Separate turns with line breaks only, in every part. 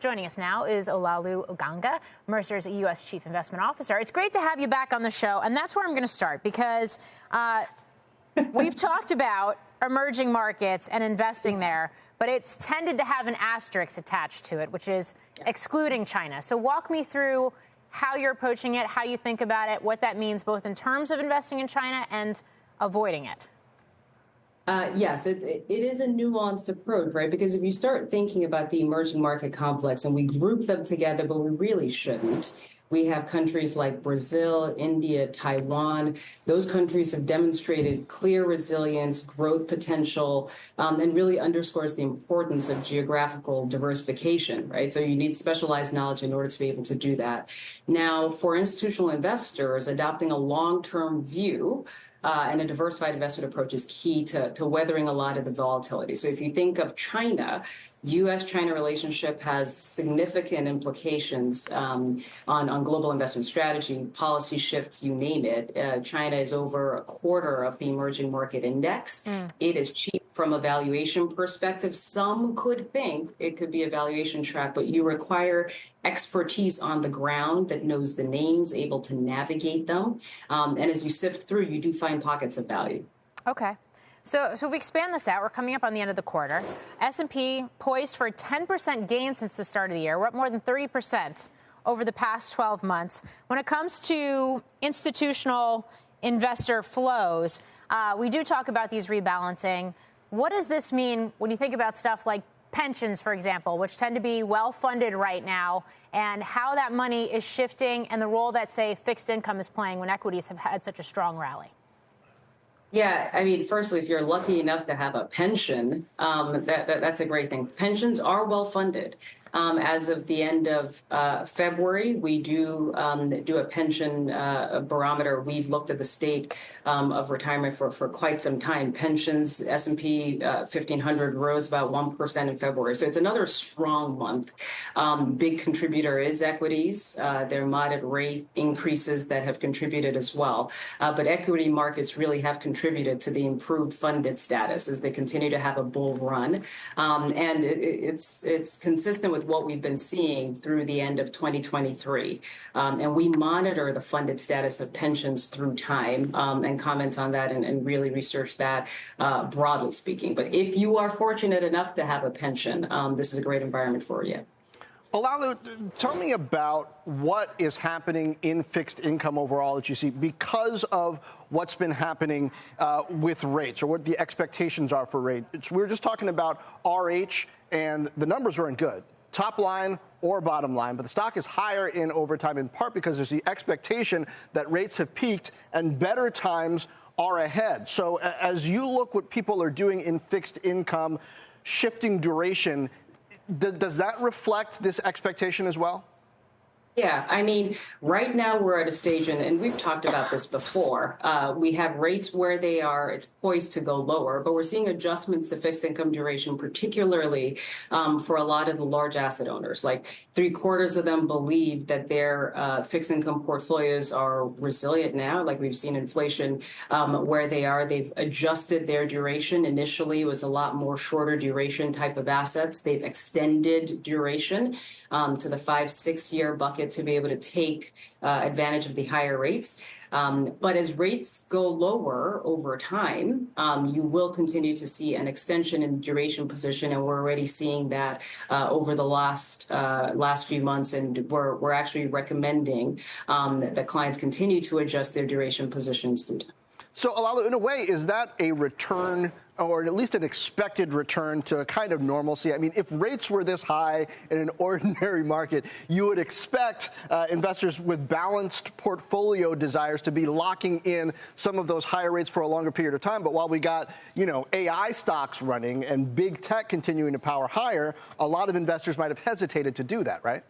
Joining us now is Olaolu Aganga, Mercer's U.S. Chief Investment Officer. It's great to have you back on the show, and that's where I'm going to start because we've talked about emerging markets and investing there, but it's tended to have an asterisk attached to it, which is excluding China. So walk me through how you're approaching it, how you think about it, what that means both in terms of investing in China and avoiding it.
Yes, it is a nuanced approach, right? Because if you start thinking about the emerging market complex, and we group them together, but we really shouldn't. We have countries like Brazil, India, Taiwan. Those countries have demonstrated clear resilience, growth potential, and really underscores the importance of geographical diversification, right? So you need specialized knowledge in order to be able to do that. Now, for institutional investors, adopting a long-term view and a diversified investment approach is key to weathering a lot of the volatility. So if you think of China, U.S.-China relationship has significant implications on global investment strategy, policy shifts, you name it. China is over a quarter of the emerging market index. It is cheap from a valuation perspective. Some could think it could be a valuation trap, but you require expertise on the ground that knows the names, able to navigate them. And as you sift through, you do find pockets of value.
Okay. So if we expand this out, we're coming up on the end of the quarter. S&P poised for a 10% gain since the start of the year. We're up more than 30% over the past 12 months. When it comes to institutional investor flows, we do talk about these rebalancing. What does this mean when you think about stuff like pensions, for example, which tend to be well-funded right now, and how that money is shifting and the role that, say, fixed income is playing when equities have had such a strong rally?
Yeah, I mean, firstly, if you're lucky enough to have a pension, that's a great thing. Pensions are well funded. As of the end of February, we do a pension barometer. We've looked at the state of retirement for quite some time. Pensions, S&P 1500 rose about 1% in February. So it's another strong month. Big contributor is equities. There are moderate rate increases that have contributed as well. But equity markets really have contributed to the improved funded status as they continue to have a bull run. And it's consistent with what we've been seeing through the end of 2023. And we monitor the funded status of pensions through time and comment on that and really research that broadly speaking. But if you are fortunate enough to have a pension, this is a great environment for you.
Olaolu, tell me about what is happening in fixed income overall that you see because of what's been happening with rates, or what the expectations are for rates. We were just talking about RH, and the numbers weren't good, top line or bottom line, but the stock is higher in overtime in part because there's the expectation that rates have peaked and better times are ahead. So as you look what people are doing in fixed income, shifting duration, does that reflect this expectation as well?
Yeah, I mean, right now we're at a stage, and we've talked about this before. We have rates where they are, it's poised to go lower, but we're seeing adjustments to fixed income duration, particularly for a lot of the large asset owners. Like 3/4 of them believe that their fixed income portfolios are resilient now, like we've seen inflation where they are. They've adjusted their duration. Initially, it was a lot more shorter duration type of assets. They've extended duration to the 5-6 year bucket to be able to take advantage of the higher rates. But as rates go lower over time, you will continue to see an extension in the duration position, and we're already seeing that over the last few months, and we're actually recommending that clients continue to adjust their duration positions through time.
So, Olaolu, in a way, is that a return, or at least an expected return to a kind of normalcy? I mean, if rates were this high in an ordinary market, you would expect investors with balanced portfolio desires to be locking in some of those higher rates for a longer period of time. But while we got, AI stocks running and big tech continuing to power higher, a lot of investors might have hesitated to do that, right?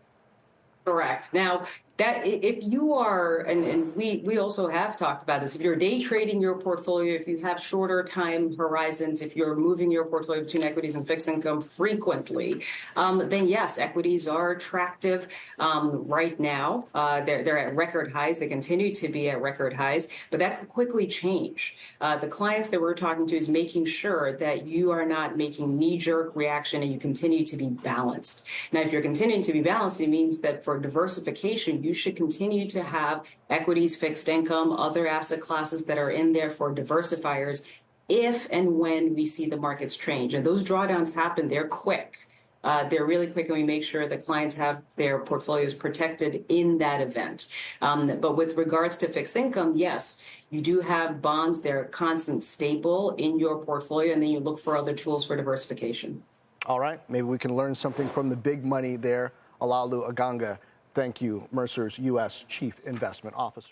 Correct. Now, That if you are, and we also have talked about this, if you're day trading your portfolio, if you have shorter time horizons, if you're moving your portfolio between equities and fixed income frequently, then yes, equities are attractive right now. They're at record highs. They continue to be at record highs, but that could quickly change. The clients that we're talking to is making sure that you are not making knee-jerk reaction and you continue to be balanced. Now, if you're continuing to be balanced, it means that for diversification, you should continue to have equities, fixed income, other asset classes that are in there for diversifiers if and when we see the markets change. And those drawdowns happen, they're quick. They're really quick, and we make sure that clients have their portfolios protected in that event. But with regards to fixed income, yes, you do have bonds. They're a constant staple in your portfolio, and then you look for other tools for diversification.
All right. Maybe we can learn something from the big money there. Olaolu Aganga, thank you, Mercer's U.S. Chief Investment Officer.